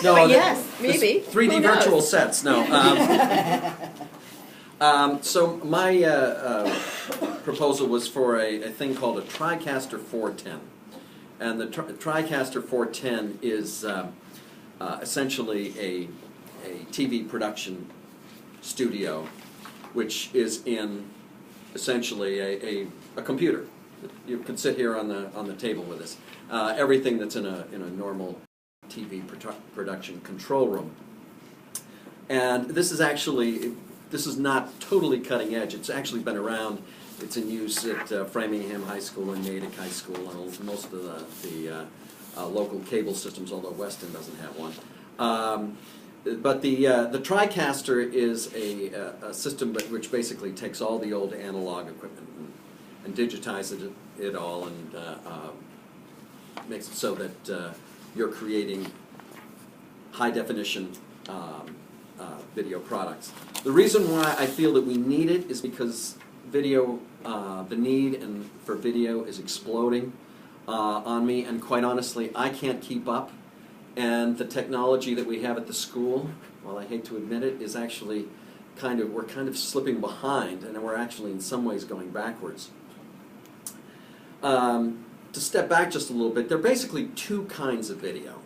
No, But yes, maybe. 3D Who knows? virtual sets, no. So my proposal was for a thing called a TriCaster 410. And the TriCaster 410 is essentially a TV production studio, which is in essentially a computer. You can sit here on the table with us. Everything that's in a normal TV production control room. And this is not totally cutting edge. It's actually been around. It's in use at Framingham High School and Natick High School and most of the local cable systems, although Weston doesn't have one. But the TriCaster is a system which basically takes all the old analog equipment and digitizes it all and makes it so that you're creating high-definition video products. The reason why I feel that we need it is because video, the need for video is exploding on me, and quite honestly, I can't keep up. And the technology that we have at the school, while I hate to admit it, is actually we're kind of slipping behind, and we're actually in some ways going backwards. To step back just a little bit, there are basically two kinds of video.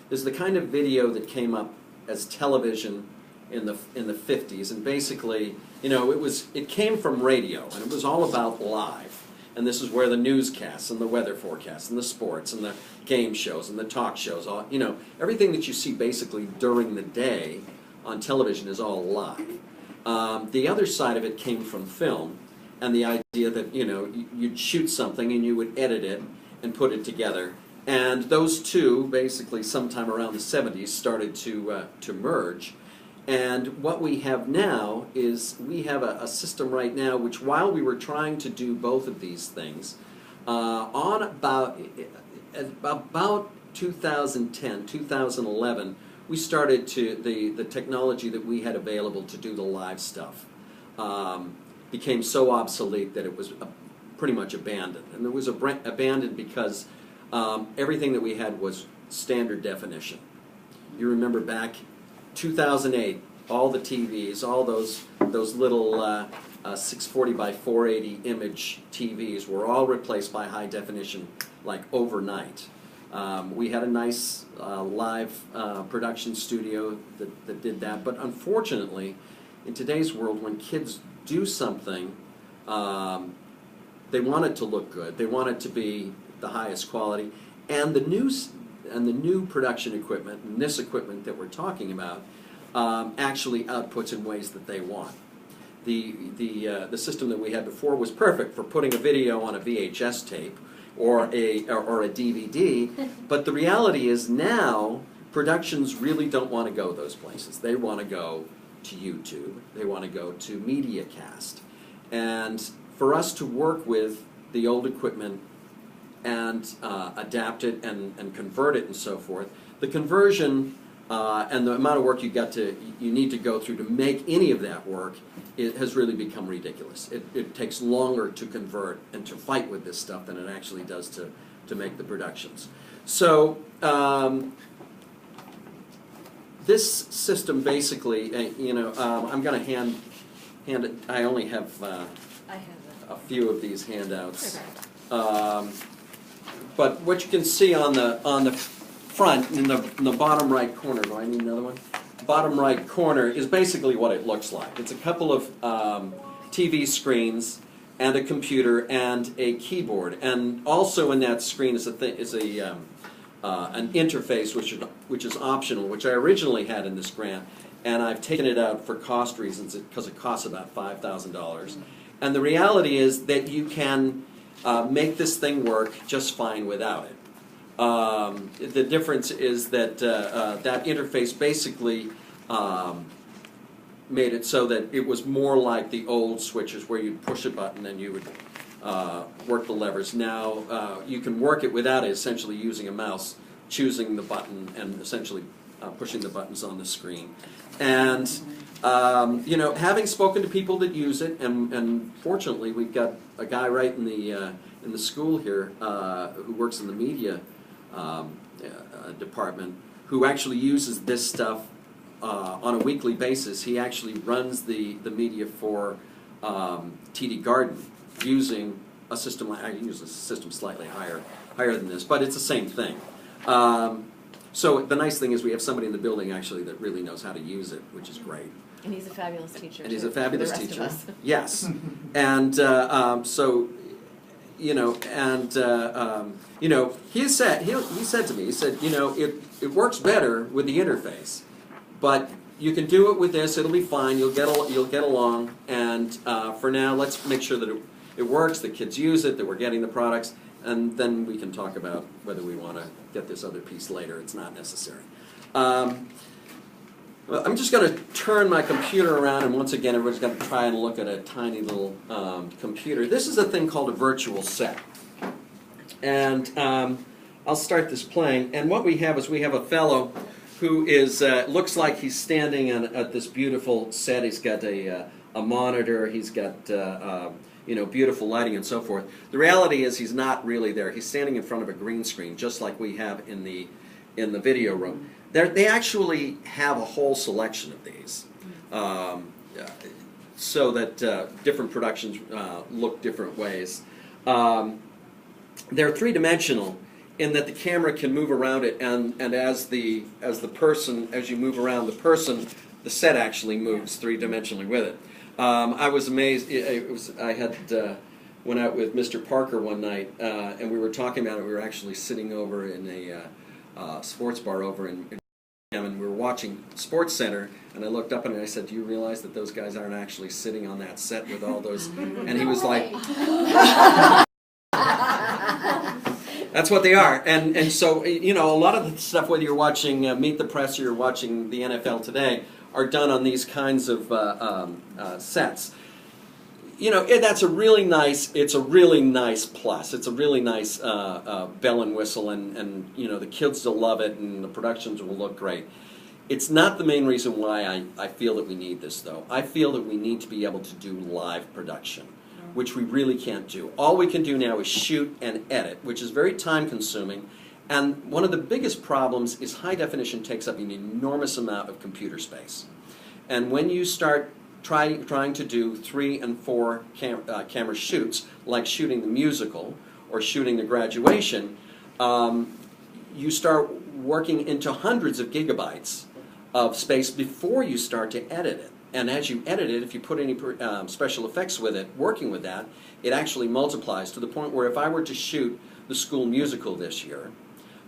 There's the kind of video that came up as television in the 50s, and basically, it came from radio, and it was all about live. And this is where the newscasts and the weather forecasts and the sports and the game shows and the talk shows, everything that you see basically during the day on television is all live. The other side of it came from film, and the idea that you'd shoot something and you would edit it and put it together. And those two, basically sometime around the 70s, started to merge. And what we have now is we have a system right now which, while we were trying to do both of these things, on about 2010, 2011, we started the technology that we had available to do the live stuff became so obsolete that it was pretty much abandoned. And it was abandoned because everything that we had was standard definition. You remember back 2008, all the TVs, all those little 640 by 480 image TVs were all replaced by high definition, like overnight. We had a nice live production studio that did that, but unfortunately, in today's world, when kids do something, they want it to look good. They want it to be the highest quality, and the new production equipment, and this equipment that we're talking about, actually outputs in ways that they want. The system that we had before was perfect for putting a video on a VHS tape or a DVD, but the reality is now productions really don't want to go those places. They want to go to YouTube. They want to go to MediaCast. And for us to work with the old equipment and adapt it and convert it and so forth, the conversion and the amount of work you need to go through to make any of that work, it has really become ridiculous. It takes longer to convert and to fight with this stuff than it actually does to make the productions. So this system basically, I'm going to hand it. I only have a few of these handouts. But what you can see on the front, in the bottom right corner, do I need another one? Bottom right corner is basically what it looks like. It's a couple of TV screens and a computer and a keyboard, and also in that screen is an interface which is optional, which I originally had in this grant, and I've taken it out for cost reasons because it costs about $5,000. And the reality is that you can make this thing work just fine without it. The difference is that that interface basically made it so that it was more like the old switches where you'd push a button and you would work the levers. Now you can work it without it, essentially using a mouse, choosing the button and essentially pushing the buttons on the screen. And having spoken to people that use it, and fortunately we've got a guy right in the school here who works in the media department, who actually uses this stuff on a weekly basis. He actually runs the media for TD Garden using a system. I use a system slightly higher than this, but it's the same thing. So the nice thing is we have somebody in the building actually that really knows how to use it, which is great. And he's a fabulous teacher. And he's a fabulous teacher. Yes. And he said to me, he said, it works better with the interface, but you can do it with this. It'll be fine. You'll get along. And for now, let's make sure that it works. The kids use it. That we're getting the products, and then we can talk about whether we want to get this other piece later. It's not necessary. Well, I'm just going to turn my computer around, and once again, everybody's going to try and look at a tiny little computer. This is a thing called a virtual set. And I'll start this playing. And what we have is we have a fellow who is looks like he's standing at this beautiful set. He's got a monitor. He's got beautiful lighting and so forth. The reality is he's not really there. He's standing in front of a green screen, just like we have in the video room. They actually have a whole selection of these, so that different productions look different ways. They're three-dimensional in that the camera can move around it, and as you move around the person, the set actually moves three-dimensionally with it. I was amazed. I had went out with Mr. Parker one night, and we were talking about it. We were actually sitting over in a sports bar over in and we were watching Sports Center, and I looked up and I said, "Do you realize that those guys aren't actually sitting on that set with all those?" And he was like, "That's what they are." And so a lot of the stuff, whether you're watching Meet the Press or you're watching the NFL Today, are done on these kinds of sets. That's a really nice. It's a really nice plus. It's a really nice bell and whistle, and the kids will love it, and the productions will look great. It's not the main reason why I feel that we need this, though. I feel that we need to be able to do live production, which we really can't do. All we can do now is shoot and edit, which is very time-consuming. And one of the biggest problems is high definition takes up an enormous amount of computer space. And when you start trying to do 3 and 4 camera shoots, like shooting the musical or shooting the graduation, you start working into hundreds of gigabytes of space before you start to edit it. And as you edit it, if you put any special effects with it, working with that, it actually multiplies to the point where if I were to shoot the school musical this year,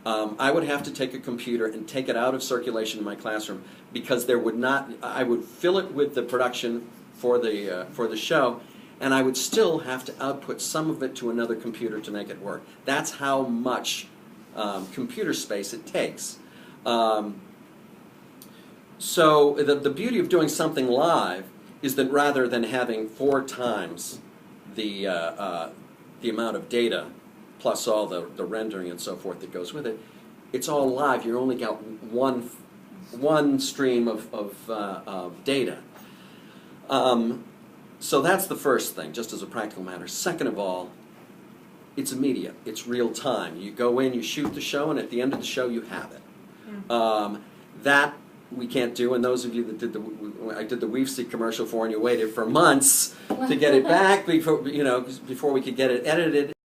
I would have to take a computer and take it out of circulation in my classroom because I would fill it with the production for the show, and I would still have to output some of it to another computer to make it work. That's how much computer space it takes. So the beauty of doing something live is that rather than having 4 times the amount of data plus all the rendering and so forth that goes with it, it's all live. You only got one stream of data. So that's the first thing, just as a practical matter. Second of all, it's immediate. It's real time. You go in, you shoot the show, and at the end of the show, you have it. That we can't do, and those of you that I did the Weavesey commercial for, and you waited for months to get it back before we could get it edited.